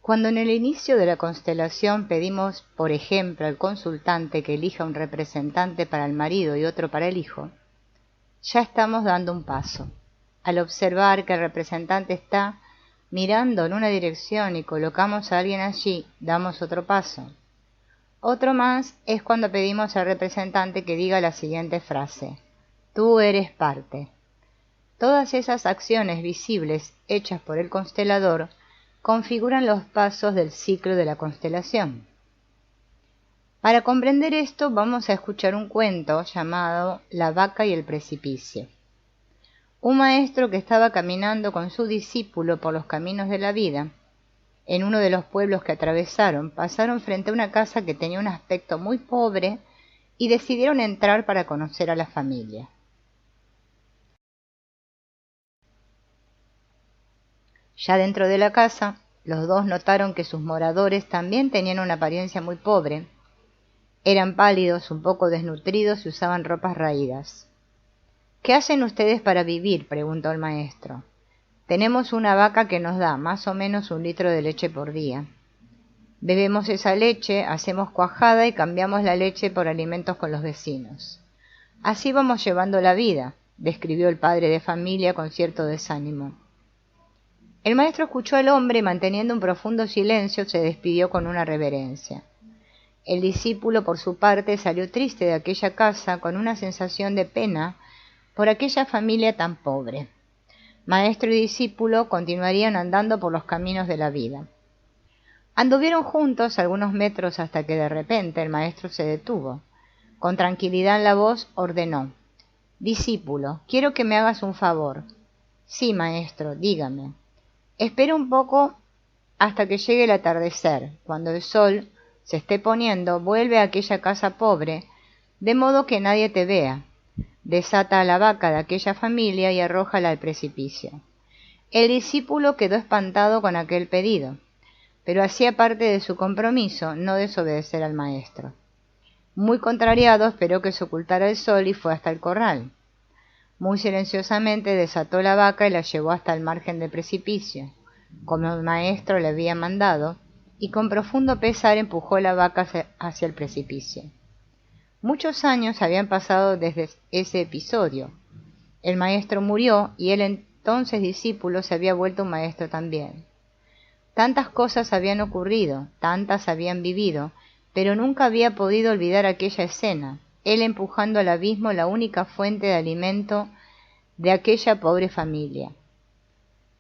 Cuando en el inicio de la constelación pedimos, por ejemplo, al consultante que elija un representante para el marido y otro para el hijo, ya estamos dando un paso. Al observar que el representante está mirando en una dirección y colocamos a alguien allí, damos otro paso. Otro más es cuando pedimos al representante que diga la siguiente frase: tú eres parte. Todas esas acciones visibles hechas por el constelador configuran los pasos del ciclo de la constelación. Para comprender esto vamos a escuchar un cuento llamado La vaca y el precipicio. Un maestro que estaba caminando con su discípulo por los caminos de la vida, en uno de los pueblos que atravesaron, pasaron frente a una casa que tenía un aspecto muy pobre y decidieron entrar para conocer a la familia. Ya dentro de la casa, los dos notaron que sus moradores también tenían una apariencia muy pobre. Eran pálidos, un poco desnutridos y usaban ropas raídas. ¿Qué hacen ustedes para vivir?, preguntó el maestro. Tenemos una vaca que nos da más o menos 1 litro de leche por día. Bebemos esa leche, hacemos cuajada y cambiamos la leche por alimentos con los vecinos. Así vamos llevando la vida, describió el padre de familia con cierto desánimo. El maestro escuchó al hombre y, manteniendo un profundo silencio, se despidió con una reverencia. El discípulo, por su parte, salió triste de aquella casa con una sensación de pena por aquella familia tan pobre. Maestro y discípulo continuarían andando por los caminos de la vida. Anduvieron juntos algunos metros hasta que de repente el maestro se detuvo. Con tranquilidad en la voz ordenó: discípulo, quiero que me hagas un favor. Sí, maestro, dígame. Espera un poco hasta que llegue el atardecer. Cuando el sol se esté poniendo, vuelve a aquella casa pobre, de modo que nadie te vea. Desata a la vaca de aquella familia y arrójala al precipicio. El discípulo quedó espantado con aquel pedido, pero hacía parte de su compromiso no desobedecer al maestro. Muy contrariado, esperó que se ocultara el sol y fue hasta el corral. Muy silenciosamente desató la vaca y la llevó hasta el margen del precipicio, como el maestro le había mandado, y con profundo pesar empujó la vaca hacia el precipicio. Muchos años habían pasado desde ese episodio. El maestro murió y el entonces discípulo se había vuelto un maestro también. Tantas cosas habían ocurrido, tantas habían vivido, pero nunca había podido olvidar aquella escena, él empujando al abismo la única fuente de alimento de aquella pobre familia.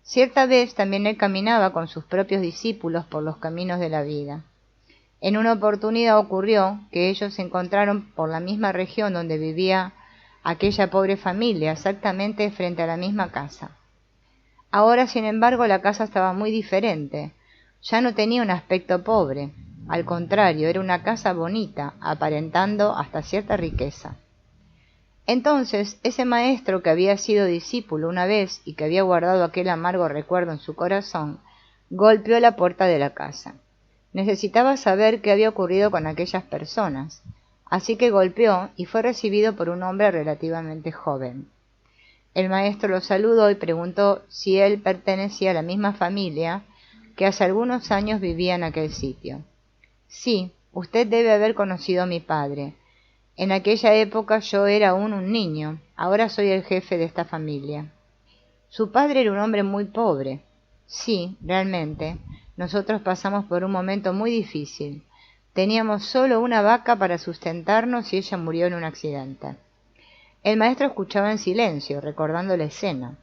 Cierta vez también él caminaba con sus propios discípulos por los caminos de la vida. En una oportunidad ocurrió que ellos se encontraron por la misma región donde vivía aquella pobre familia, exactamente frente a la misma casa. Ahora, sin embargo, la casa estaba muy diferente. Ya no tenía un aspecto pobre. Al contrario, era una casa bonita, aparentando hasta cierta riqueza. Entonces, ese maestro que había sido discípulo una vez y que había guardado aquel amargo recuerdo en su corazón, golpeó la puerta de la casa. Necesitaba saber qué había ocurrido con aquellas personas, así que golpeó y fue recibido por un hombre relativamente joven. El maestro lo saludó y preguntó si él pertenecía a la misma familia que hace algunos años vivía en aquel sitio. Sí, usted debe haber conocido a mi padre. En aquella época yo era aún un niño, ahora soy el jefe de esta familia. Su padre era un hombre muy pobre. Sí, realmente. Nosotros pasamos por un momento muy difícil. Teníamos solo una vaca para sustentarnos y ella murió en un accidente. El maestro escuchaba en silencio, recordando la escena.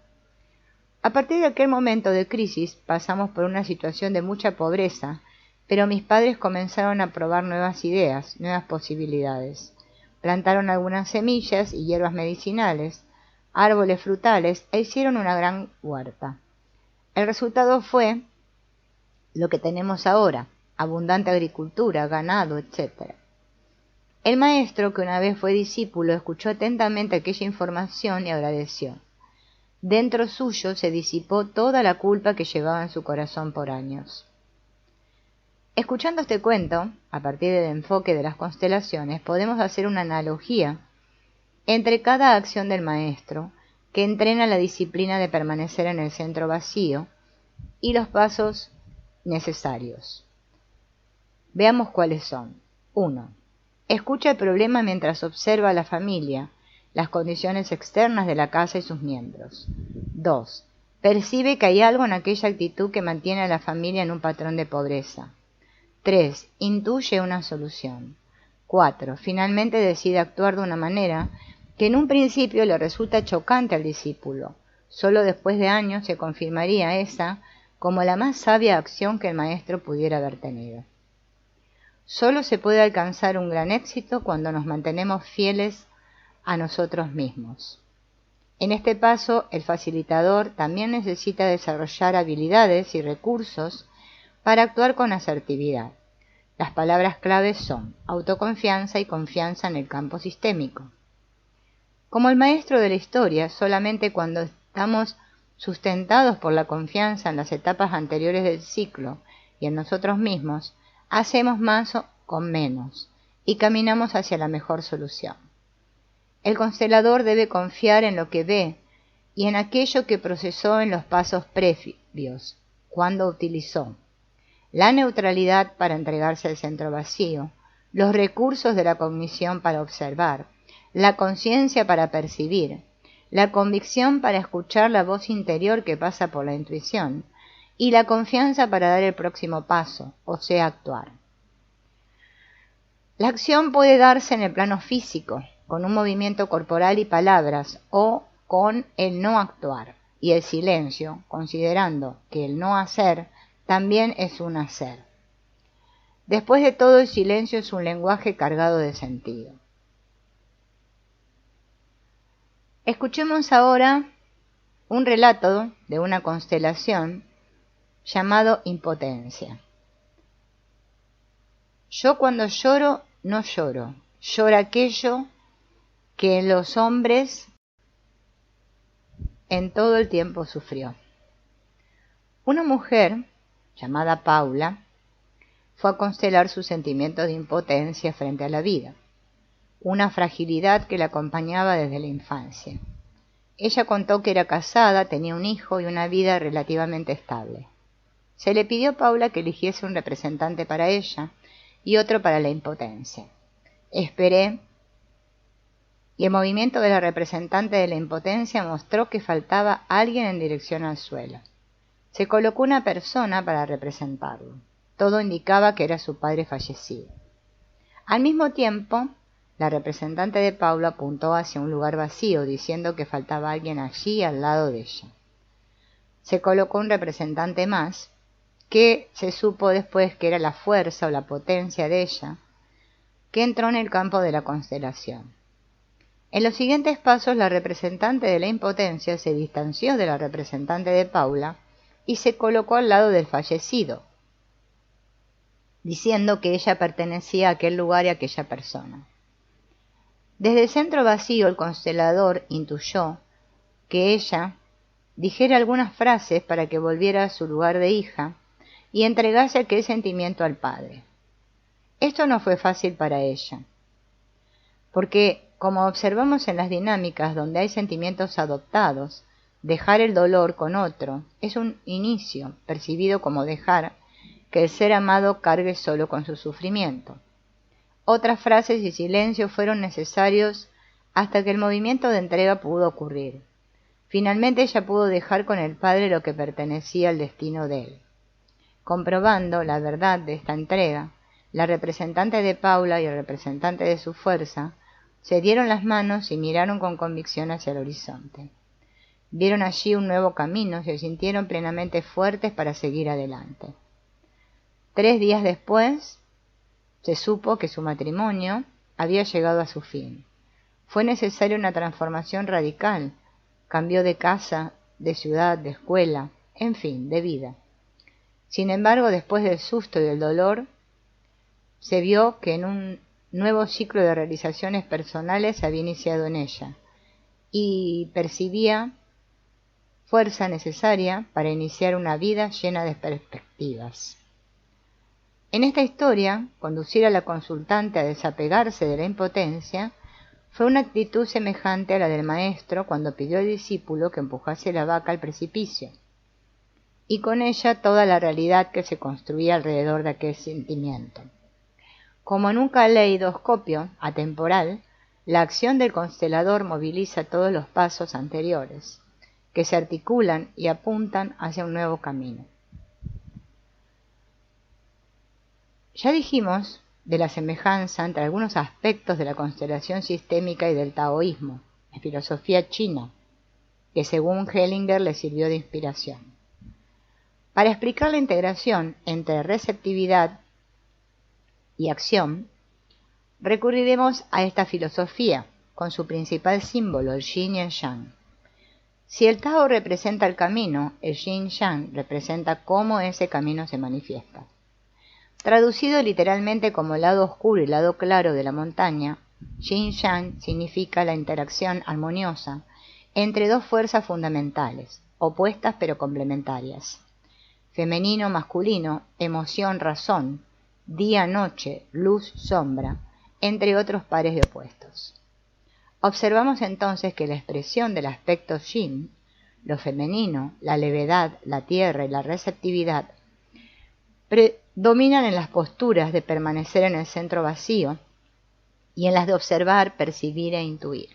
A partir de aquel momento de crisis pasamos por una situación de mucha pobreza, pero mis padres comenzaron a probar nuevas ideas, nuevas posibilidades. Plantaron algunas semillas y hierbas medicinales, árboles frutales e hicieron una gran huerta. El resultado fue lo que tenemos ahora, abundante agricultura, ganado, etc. El maestro, que una vez fue discípulo, escuchó atentamente aquella información y agradeció. Dentro suyo se disipó toda la culpa que llevaba en su corazón por años. Escuchando este cuento, a partir del enfoque de las constelaciones, podemos hacer una analogía entre cada acción del maestro, que entrena la disciplina de permanecer en el centro vacío, y los pasos necesarios. Veamos cuáles son. 1. Escucha el problema mientras observa a la familia, las condiciones externas de la casa y sus miembros. 2. Percibe que hay algo en aquella actitud que mantiene a la familia en un patrón de pobreza. 3. Intuye una solución. 4. Finalmente decide actuar de una manera que en un principio le resulta chocante al discípulo. Solo después de años se confirmaría esa como la más sabia acción que el maestro pudiera haber tenido. Solo se puede alcanzar un gran éxito cuando nos mantenemos fieles a nosotros mismos. En este paso, el facilitador también necesita desarrollar habilidades y recursos para actuar con asertividad. Las palabras claves son autoconfianza y confianza en el campo sistémico. Como el maestro de la historia, solamente cuando estamos sustentados por la confianza en las etapas anteriores del ciclo y en nosotros mismos, hacemos más con menos y caminamos hacia la mejor solución. El constelador debe confiar en lo que ve y en aquello que procesó en los pasos previos, cuando utilizó la neutralidad para entregarse al centro vacío, los recursos de la cognición para observar, la conciencia para percibir, la convicción para escuchar la voz interior que pasa por la intuición y la confianza para dar el próximo paso, o sea, actuar. La acción puede darse en el plano físico, con un movimiento corporal y palabras, o con el no actuar y el silencio, considerando que el no hacer también es un hacer. Después de todo, el silencio es un lenguaje cargado de sentido. Escuchemos ahora un relato de una constelación llamado impotencia. Yo cuando lloro, no lloro, llora aquello que los hombres en todo el tiempo sufrió. Una mujer llamada Paula fue a constelar sus sentimientos de impotencia frente a la vida, una fragilidad que la acompañaba desde la infancia. Ella contó que era casada, tenía un hijo y una vida relativamente estable. Se le pidió a Paula que eligiese un representante para ella y otro para la impotencia. Esperé, y el movimiento de la representante de la impotencia mostró que faltaba alguien en dirección al suelo. Se colocó una persona para representarlo. Todo indicaba que era su padre fallecido. Al mismo tiempo, la representante de Paula apuntó hacia un lugar vacío, diciendo que faltaba alguien allí al lado de ella. Se colocó un representante más, que se supo después que era la fuerza o la potencia de ella, que entró en el campo de la constelación. En los siguientes pasos, la representante de la impotencia se distanció de la representante de Paula y se colocó al lado del fallecido, diciendo que ella pertenecía a aquel lugar y a aquella persona. Desde el centro vacío, el constelador intuyó que ella dijera algunas frases para que volviera a su lugar de hija y entregase aquel sentimiento al padre. Esto no fue fácil para ella, porque, como observamos en las dinámicas donde hay sentimientos adoptados, dejar el dolor con otro es un inicio, percibido como dejar que el ser amado cargue solo con su sufrimiento. Otras frases y silencios fueron necesarios hasta que el movimiento de entrega pudo ocurrir. Finalmente ella pudo dejar con el padre lo que pertenecía al destino de él. Comprobando la verdad de esta entrega, la representante de Paula y el representante de su fuerza se dieron las manos y miraron con convicción hacia el horizonte. Vieron allí un nuevo camino y se sintieron plenamente fuertes para seguir adelante. 3 días después, se supo que su matrimonio había llegado a su fin. Fue necesaria una transformación radical, cambió de casa, de ciudad, de escuela, en fin, de vida. Sin embargo, después del susto y del dolor, se vio que en un nuevo ciclo de realizaciones personales se había iniciado en ella, y percibía fuerza necesaria para iniciar una vida llena de perspectivas. En esta historia, conducir a la consultante a desapegarse de la impotencia fue una actitud semejante a la del maestro cuando pidió al discípulo que empujase la vaca al precipicio. y con ella toda la realidad que se construía alrededor de aquel sentimiento. Como en un caleidoscopio atemporal, la acción del constelador moviliza todos los pasos anteriores, que se articulan y apuntan hacia un nuevo camino. Ya dijimos de la semejanza entre algunos aspectos de la constelación sistémica y del taoísmo, la filosofía china, que según Hellinger le sirvió de inspiración. Para explicar la integración entre receptividad y acción, recurriremos a esta filosofía, con su principal símbolo, el yin y el yang. Si el Tao representa el camino, el yin-yang representa cómo ese camino se manifiesta. Traducido literalmente como lado oscuro y lado claro de la montaña, yin-yang significa la interacción armoniosa entre dos fuerzas fundamentales, opuestas pero complementarias. Femenino-masculino, emoción-razón, día-noche, luz-sombra, entre otros pares de opuestos. Observamos entonces que la expresión del aspecto yin, lo femenino, la levedad, la tierra y la receptividad, predominan en las posturas de permanecer en el centro vacío y en las de observar, percibir e intuir.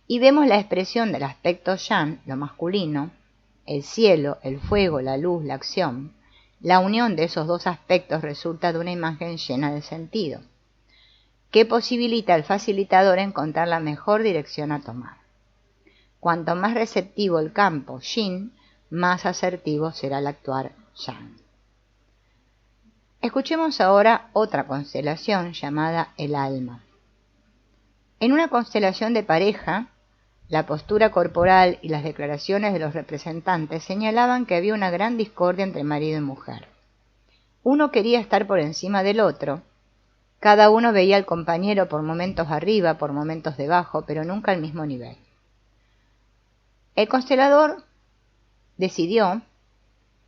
Y vemos la expresión del aspecto yang, lo masculino, el cielo, el fuego, la luz, la acción. La unión de esos dos aspectos resulta de una imagen llena de sentido, que posibilita al facilitador encontrar la mejor dirección a tomar. Cuanto más receptivo el campo yin, más asertivo será el actuar yang. Escuchemos ahora otra constelación llamada el alma. En una constelación de pareja, la postura corporal y las declaraciones de los representantes señalaban que había una gran discordia entre marido y mujer. Uno quería estar por encima del otro. Cada uno veía al compañero por momentos arriba, por momentos debajo, pero nunca al mismo nivel. El constelador decidió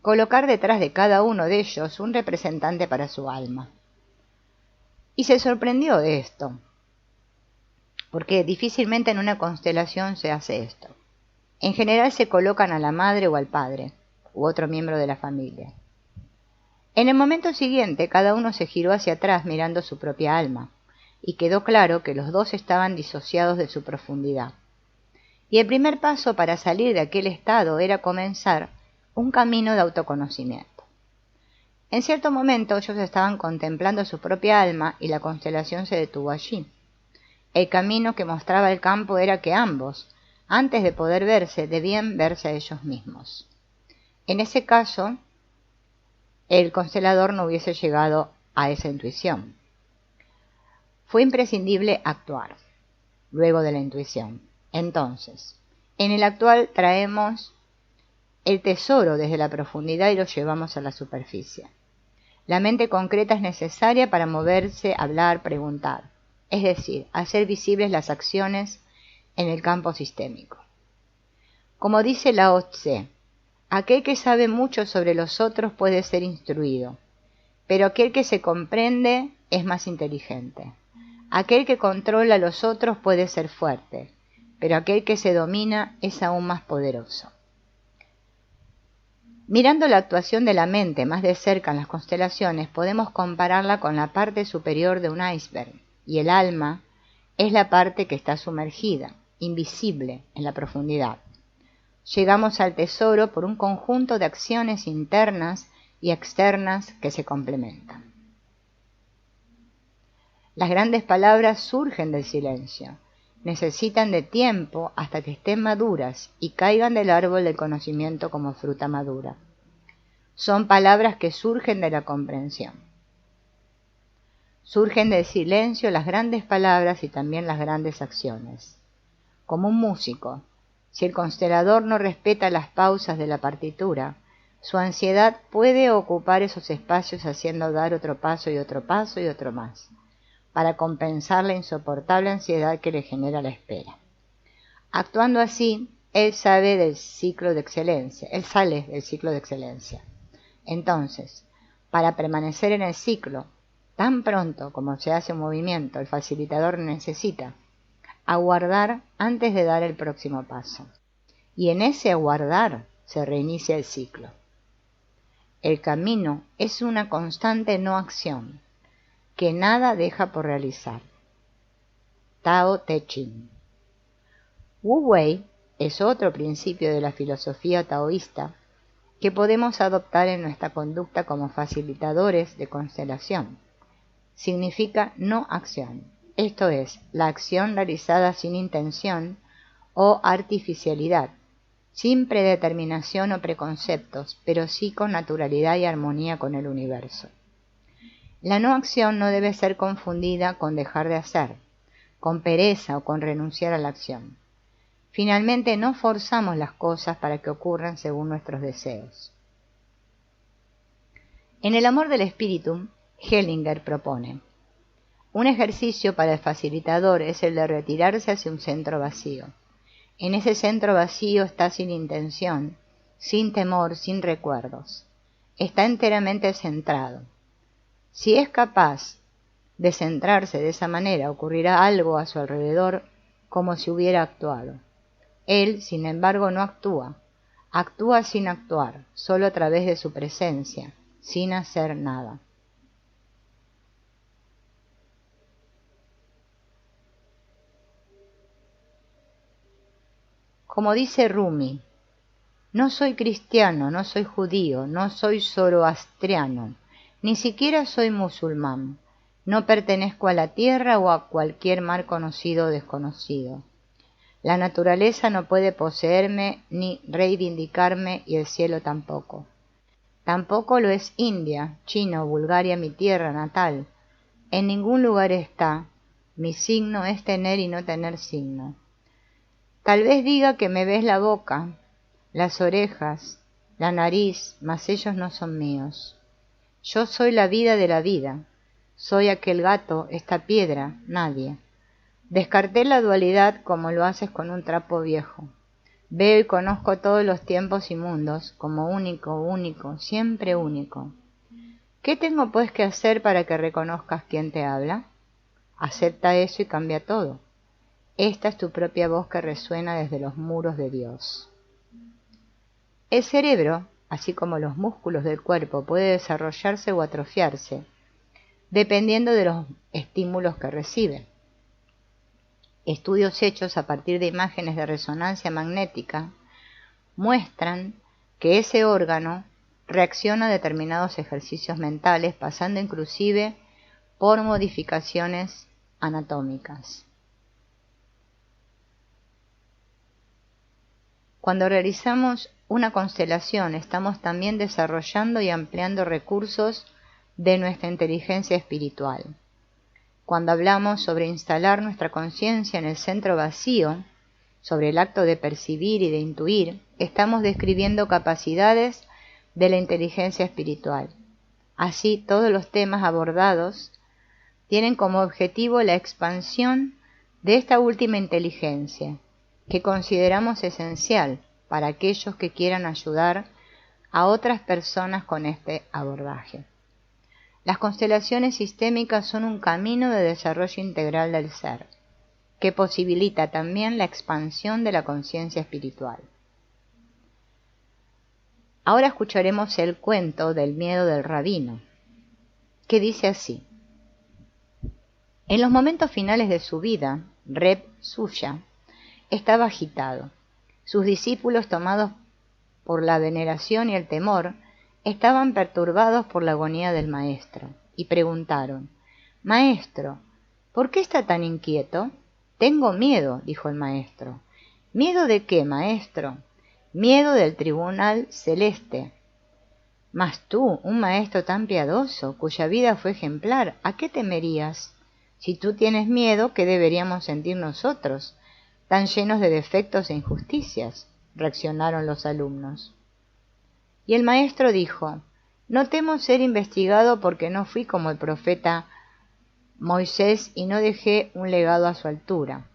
colocar detrás de cada uno de ellos un representante para su alma. Y se sorprendió de esto, porque difícilmente en una constelación se hace esto. En general se colocan a la madre o al padre, u otro miembro de la familia. En el momento siguiente, cada uno se giró hacia atrás mirando su propia alma, y quedó claro que los dos estaban disociados de su profundidad. Y el primer paso para salir de aquel estado era comenzar un camino de autoconocimiento. En cierto momento ellos estaban contemplando su propia alma y la constelación se detuvo allí. El camino que mostraba el campo era que ambos, antes de poder verse, debían verse a ellos mismos. En ese caso, el constelador no hubiese llegado a esa intuición. Fue imprescindible actuar, luego de la intuición. Entonces, en el actual traemos el tesoro desde la profundidad y lo llevamos a la superficie. La mente concreta es necesaria para moverse, hablar, preguntar, es decir, hacer visibles las acciones en el campo sistémico. Como dice Lao Tse, aquel que sabe mucho sobre los otros puede ser instruido, pero aquel que se comprende es más inteligente. Aquel que controla a los otros puede ser fuerte, pero aquel que se domina es aún más poderoso. Mirando la actuación de la mente más de cerca en las constelaciones, podemos compararla con la parte superior de un iceberg, y el alma es la parte que está sumergida, invisible, en la profundidad. Llegamos al tesoro por un conjunto de acciones internas y externas que se complementan. Las grandes palabras surgen del silencio, necesitan de tiempo hasta que estén maduras y caigan del árbol del conocimiento como fruta madura. Son palabras que surgen de la comprensión. Surgen del silencio las grandes palabras y también las grandes acciones. Como un músico, si el constelador no respeta las pausas de la partitura, su ansiedad puede ocupar esos espacios haciendo dar otro paso y otro paso y otro más, para compensar la insoportable ansiedad que le genera la espera. Actuando así, él sale del ciclo de excelencia. Entonces, para permanecer en el ciclo, tan pronto como se hace un movimiento, el facilitador necesita aguardar antes de dar el próximo paso. Y en ese aguardar se reinicia el ciclo. El camino es una constante no acción, que nada deja por realizar. Tao Te Ching. Wu Wei es otro principio de la filosofía taoísta que podemos adoptar en nuestra conducta como facilitadores de constelación. Significa no acción, esto es, la acción realizada sin intención o artificialidad, sin predeterminación o preconceptos, pero sí con naturalidad y armonía con el universo. La no acción no debe ser confundida con dejar de hacer, con pereza o con renunciar a la acción. Finalmente, no forzamos las cosas para que ocurran según nuestros deseos. En el amor del espíritu, Hellinger propone: un ejercicio para el facilitador es el de retirarse hacia un centro vacío. En ese centro vacío está sin intención, sin temor, sin recuerdos. Está enteramente centrado. Si es capaz de centrarse de esa manera, ocurrirá algo a su alrededor como si hubiera actuado. Él, sin embargo, no actúa. Actúa sin actuar, solo a través de su presencia, sin hacer nada. Como dice Rumi, no soy cristiano, no soy judío, no soy zoroastriano, ni siquiera soy musulmán. No pertenezco a la tierra o a cualquier mar conocido o desconocido. La naturaleza no puede poseerme ni reivindicarme y el cielo tampoco. Tampoco lo es India, China o Bulgaria, mi tierra natal. En ningún lugar está. Mi signo es tener y no tener signo. Tal vez diga que me ves la boca, las orejas, la nariz, mas ellos no son míos. Yo soy la vida de la vida. Soy aquel gato, esta piedra, nadie. Descarté la dualidad como lo haces con un trapo viejo. Veo y conozco todos los tiempos y mundos, como único, único, siempre único. ¿Qué tengo pues que hacer para que reconozcas quién te habla? Acepta eso y cambia todo. Esta es tu propia voz que resuena desde los muros de Dios. El cerebro, así como los músculos del cuerpo, puede desarrollarse o atrofiarse, dependiendo de los estímulos que recibe. Estudios hechos a partir de imágenes de resonancia magnética muestran que ese órgano reacciona a determinados ejercicios mentales, pasando inclusive por modificaciones anatómicas. Cuando realizamos una constelación, estamos también desarrollando y ampliando recursos de nuestra inteligencia espiritual. Cuando hablamos sobre instalar nuestra conciencia en el centro vacío, sobre el acto de percibir y de intuir, estamos describiendo capacidades de la inteligencia espiritual. Así, todos los temas abordados tienen como objetivo la expansión de esta última inteligencia, que consideramos esencial para aquellos que quieran ayudar a otras personas con este abordaje. Las constelaciones sistémicas son un camino de desarrollo integral del ser, que posibilita también la expansión de la conciencia espiritual. Ahora escucharemos el cuento del miedo del rabino, que dice así: en los momentos finales de su vida, Reb Suya estaba agitado. Sus discípulos, tomados por la veneración y el temor, estaban perturbados por la agonía del maestro, y preguntaron: «Maestro, ¿por qué está tan inquieto?» «Tengo miedo», dijo el maestro. «¿Miedo de qué, maestro?» «Miedo del tribunal celeste». «Mas tú, un maestro tan piadoso, cuya vida fue ejemplar, ¿a qué temerías? Si tú tienes miedo, ¿qué deberíamos sentir nosotros, tan llenos de defectos e injusticias?», reaccionaron los alumnos. Y el maestro dijo: «No temo ser investigado porque no fui como el profeta Moisés y no dejé un legado a su altura.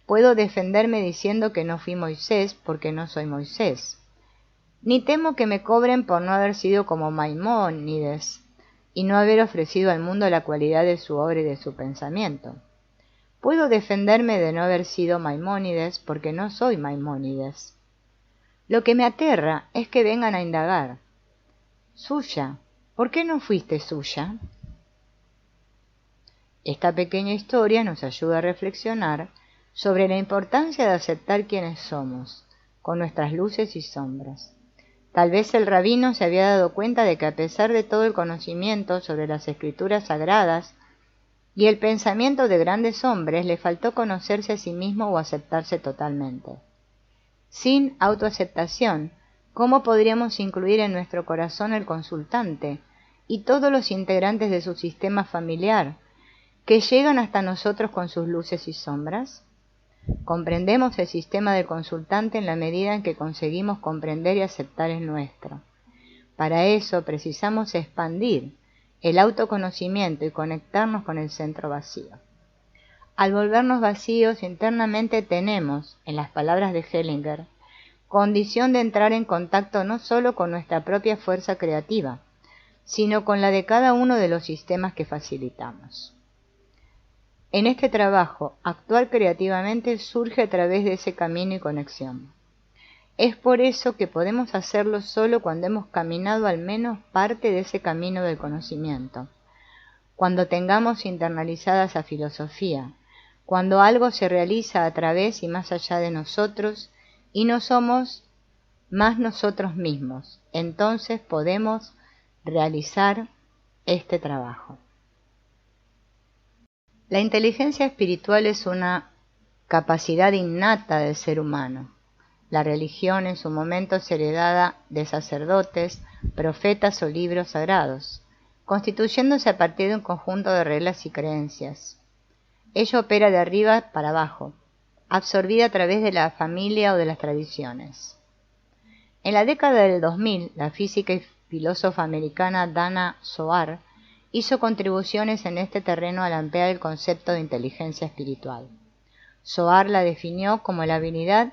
Puedo defenderme diciendo que no fui Moisés porque no soy Moisés. Ni temo que me cobren por no haber sido como Maimónides y no haber ofrecido al mundo la cualidad de su obra y de su pensamiento. Puedo defenderme de no haber sido Maimónides porque no soy Maimónides. Lo que me aterra es que vengan a indagar. Suya. ¿Por qué no fuiste suya? Esta pequeña historia nos ayuda a reflexionar sobre la importancia de aceptar quienes somos, con nuestras luces y sombras. Tal vez el rabino se había dado cuenta de que a pesar de todo el conocimiento sobre las escrituras sagradas y el pensamiento de grandes hombres, le faltó conocerse a sí mismo o aceptarse totalmente. Sin autoaceptación, ¿cómo podríamos incluir en nuestro corazón el consultante y todos los integrantes de su sistema familiar, que llegan hasta nosotros con sus luces y sombras? Comprendemos el sistema del consultante en la medida en que conseguimos comprender y aceptar el nuestro. Para eso precisamos expandir el autoconocimiento y conectarnos con el centro vacío. Al volvernos vacíos internamente tenemos, en las palabras de Hellinger, condición de entrar en contacto no solo con nuestra propia fuerza creativa, sino con la de cada uno de los sistemas que facilitamos. En este trabajo, actuar creativamente surge a través de ese camino y conexión. Es por eso que podemos hacerlo solo cuando hemos caminado al menos parte de ese camino del conocimiento, cuando tengamos internalizada esa filosofía, cuando algo se realiza a través y más allá de nosotros y no somos más nosotros mismos, entonces podemos realizar este trabajo. La inteligencia espiritual es una capacidad innata del ser humano. La religión en su momento es heredada de sacerdotes, profetas o libros sagrados, constituyéndose a partir de un conjunto de reglas y creencias. Ello opera de arriba para abajo, absorbida a través de la familia o de las tradiciones. En la década del 2000, la física y filósofa americana Dana Zohar hizo contribuciones en este terreno al ampliar el concepto de inteligencia espiritual. Zohar la definió como la habilidad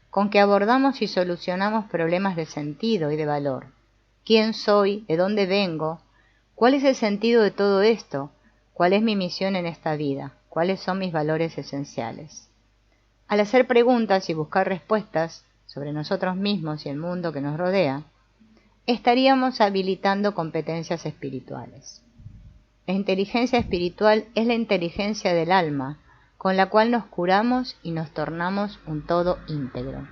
con que abordamos y solucionamos problemas de sentido y de valor. ¿Quién soy? ¿De dónde vengo? ¿Cuál es el sentido de todo esto? ¿Cuál es mi misión en esta vida? ¿Cuáles son mis valores esenciales? Al hacer preguntas y buscar respuestas sobre nosotros mismos y el mundo que nos rodea, estaríamos habilitando competencias espirituales. La inteligencia espiritual es la inteligencia del alma, con la cual nos curamos y nos tornamos un todo íntegro.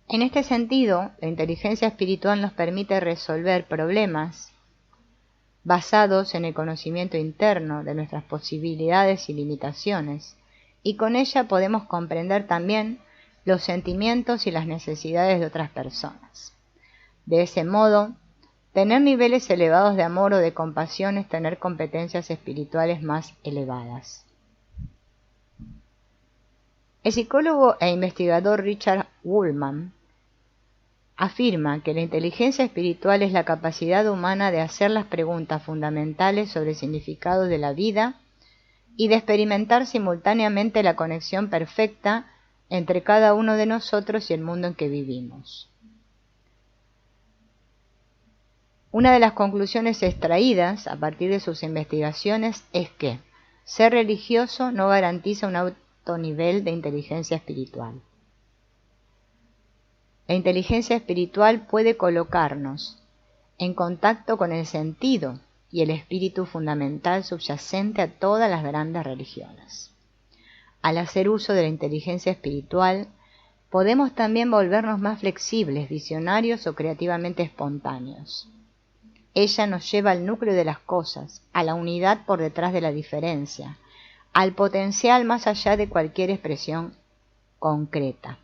En este sentido, la inteligencia espiritual nos permite resolver problemas basados en el conocimiento interno de nuestras posibilidades y limitaciones, y con ella podemos comprender también los sentimientos y las necesidades de otras personas. De ese modo, tener niveles elevados de amor o de compasión es tener competencias espirituales más elevadas. El psicólogo e investigador Richard Ullman afirma que la inteligencia espiritual es la capacidad humana de hacer las preguntas fundamentales sobre el significado de la vida y de experimentar simultáneamente la conexión perfecta entre cada uno de nosotros y el mundo en que vivimos. Una de las conclusiones extraídas a partir de sus investigaciones es que ser religioso no garantiza un alto nivel de inteligencia espiritual. La inteligencia espiritual puede colocarnos en contacto con el sentido y el espíritu fundamental subyacente a todas las grandes religiones. Al hacer uso de la inteligencia espiritual, podemos también volvernos más flexibles, visionarios o creativamente espontáneos. Ella nos lleva al núcleo de las cosas, a la unidad por detrás de la diferencia, al potencial más allá de cualquier expresión concreta.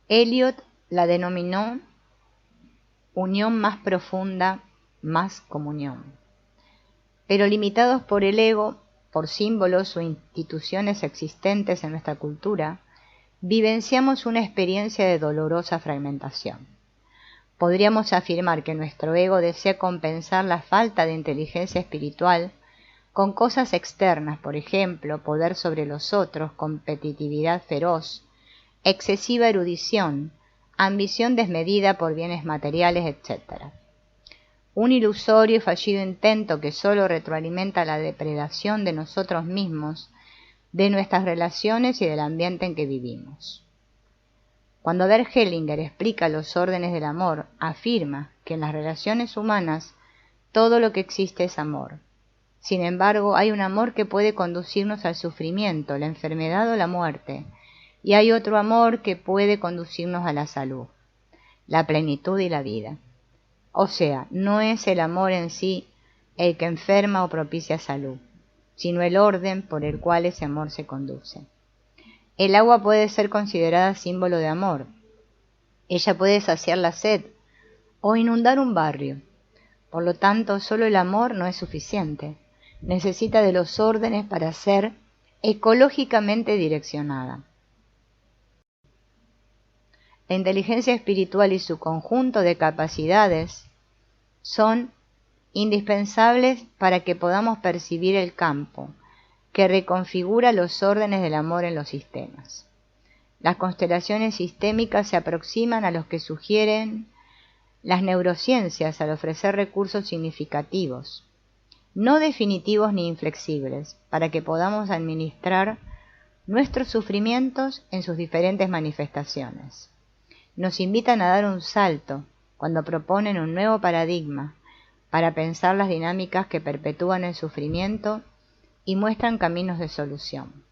Eliot la denominó unión más profunda, más comunión. Pero limitados por el ego, por símbolos o instituciones existentes en nuestra cultura, vivenciamos una experiencia de dolorosa fragmentación. Podríamos afirmar que nuestro ego desea compensar la falta de inteligencia espiritual con cosas externas, por ejemplo, poder sobre los otros, competitividad feroz, excesiva erudición, ambición desmedida por bienes materiales, etc. Un ilusorio y fallido intento que solo retroalimenta la depredación de nosotros mismos, de nuestras relaciones y del ambiente en que vivimos. Cuando Bert Hellinger explica los órdenes del amor, afirma que en las relaciones humanas todo lo que existe es amor. Sin embargo, hay un amor que puede conducirnos al sufrimiento, la enfermedad o la muerte, y hay otro amor que puede conducirnos a la salud, la plenitud y la vida. O sea, no es el amor en sí el que enferma o propicia salud, sino el orden por el cual ese amor se conduce. El agua puede ser considerada símbolo de amor. Ella puede saciar la sed o inundar un barrio. Por lo tanto, solo el amor no es suficiente. Necesita de los órdenes para ser ecológicamente direccionada. La inteligencia espiritual y su conjunto de capacidades son indispensables para que podamos percibir el campo que reconfigura los órdenes del amor en los sistemas. Las constelaciones sistémicas se aproximan a los que sugieren las neurociencias al ofrecer recursos significativos, no definitivos ni inflexibles, para que podamos administrar nuestros sufrimientos en sus diferentes manifestaciones. Nos invitan a dar un salto cuando proponen un nuevo paradigma para pensar las dinámicas que perpetúan el sufrimiento y muestran caminos de solución.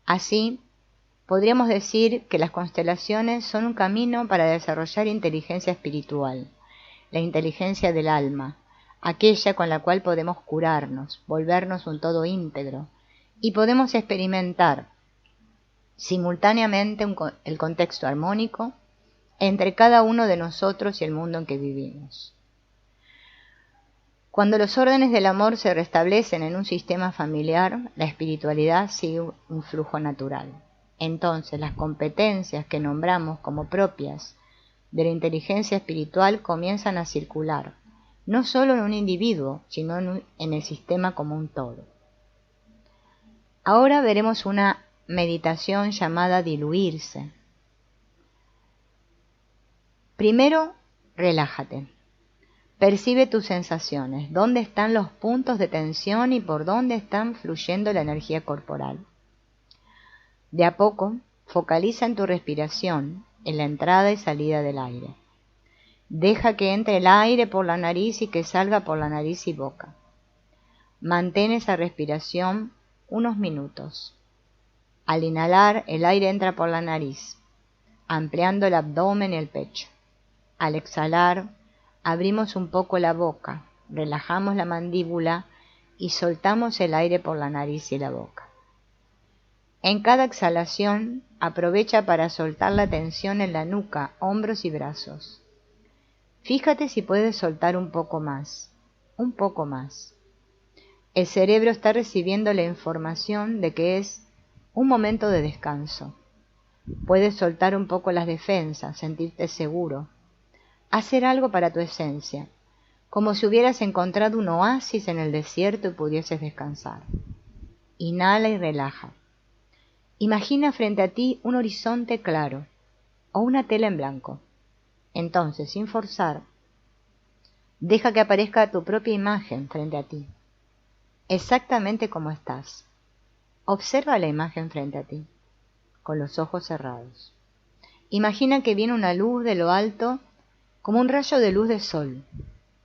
Así, podríamos decir que las constelaciones son un camino para desarrollar inteligencia espiritual, la inteligencia del alma, aquella con la cual podemos curarnos, volvernos un todo íntegro, y podemos experimentar simultáneamente el contexto armónico entre cada uno de nosotros y el mundo en que vivimos. Cuando los órdenes del amor se restablecen en un sistema familiar, la espiritualidad sigue un flujo natural. Entonces, las competencias que nombramos como propias de la inteligencia espiritual comienzan a circular, no solo en un individuo, sino en el sistema como un todo. Ahora veremos una meditación llamada diluirse. Primero, relájate. Percibe tus sensaciones, dónde están los puntos de tensión y por dónde están fluyendo la energía corporal. De a poco, focaliza en tu respiración, en la entrada y salida del aire. Deja que entre el aire por la nariz y que salga por la nariz y boca. Mantén esa respiración unos minutos. Al inhalar, el aire entra por la nariz, ampliando el abdomen y el pecho. Al exhalar, abrimos un poco la boca, relajamos la mandíbula y soltamos el aire por la nariz y la boca. En cada exhalación, aprovecha para soltar la tensión en la nuca, hombros y brazos. Fíjate si puedes soltar un poco más, un poco más. El cerebro está recibiendo la información de que es un momento de descanso. Puedes soltar un poco las defensas, sentirte seguro. Hacer algo para tu esencia, como si hubieras encontrado un oasis en el desierto y pudieses descansar. Inhala y relaja. Imagina frente a ti un horizonte claro o una tela en blanco. Entonces, sin forzar, deja que aparezca tu propia imagen frente a ti, exactamente como estás. Observa la imagen frente a ti, con los ojos cerrados. Imagina que viene una luz de lo alto como un rayo de luz de sol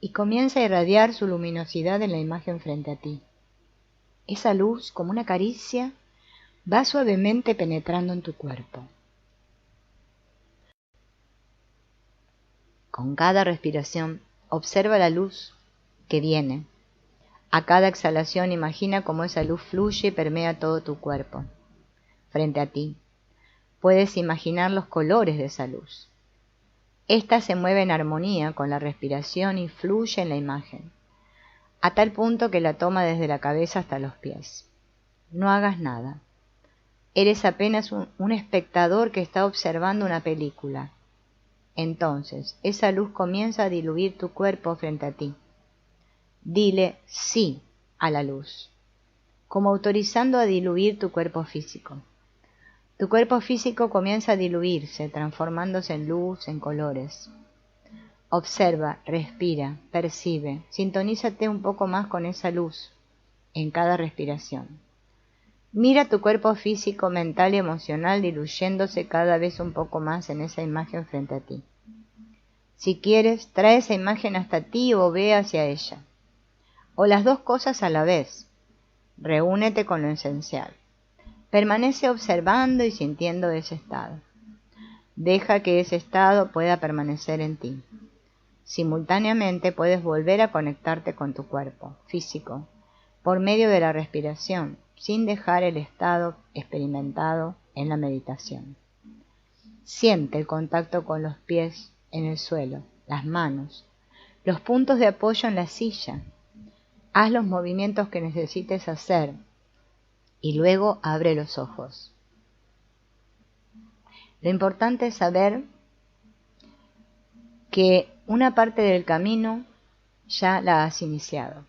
y comienza a irradiar su luminosidad en la imagen frente a ti. Esa luz, como una caricia, va suavemente penetrando en tu cuerpo. Con cada respiración, observa la luz que viene. A cada exhalación, imagina cómo esa luz fluye y permea todo tu cuerpo. Frente a ti, puedes imaginar los colores de esa luz. Esta se mueve en armonía con la respiración y fluye en la imagen, a tal punto que la toma desde la cabeza hasta los pies. No hagas nada. Eres apenas un espectador que está observando una película. Entonces, esa luz comienza a diluir tu cuerpo frente a ti. Dile sí a la luz, como autorizando a diluir tu cuerpo físico. Tu cuerpo físico comienza a diluirse, transformándose en luz, en colores. Observa, respira, percibe, sintonízate un poco más con esa luz en cada respiración. Mira tu cuerpo físico, mental y emocional diluyéndose cada vez un poco más en esa imagen frente a ti. Si quieres, trae esa imagen hasta ti o ve hacia ella. O las dos cosas a la vez. Reúnete con lo esencial. Permanece observando y sintiendo ese estado. Deja que ese estado pueda permanecer en ti. Simultáneamente puedes volver a conectarte con tu cuerpo físico por medio de la respiración, sin dejar el estado experimentado en la meditación. Siente el contacto con los pies en el suelo, las manos, los puntos de apoyo en la silla. Haz los movimientos que necesites hacer y luego abre los ojos. Lo importante es saber que una parte del camino ya la has iniciado.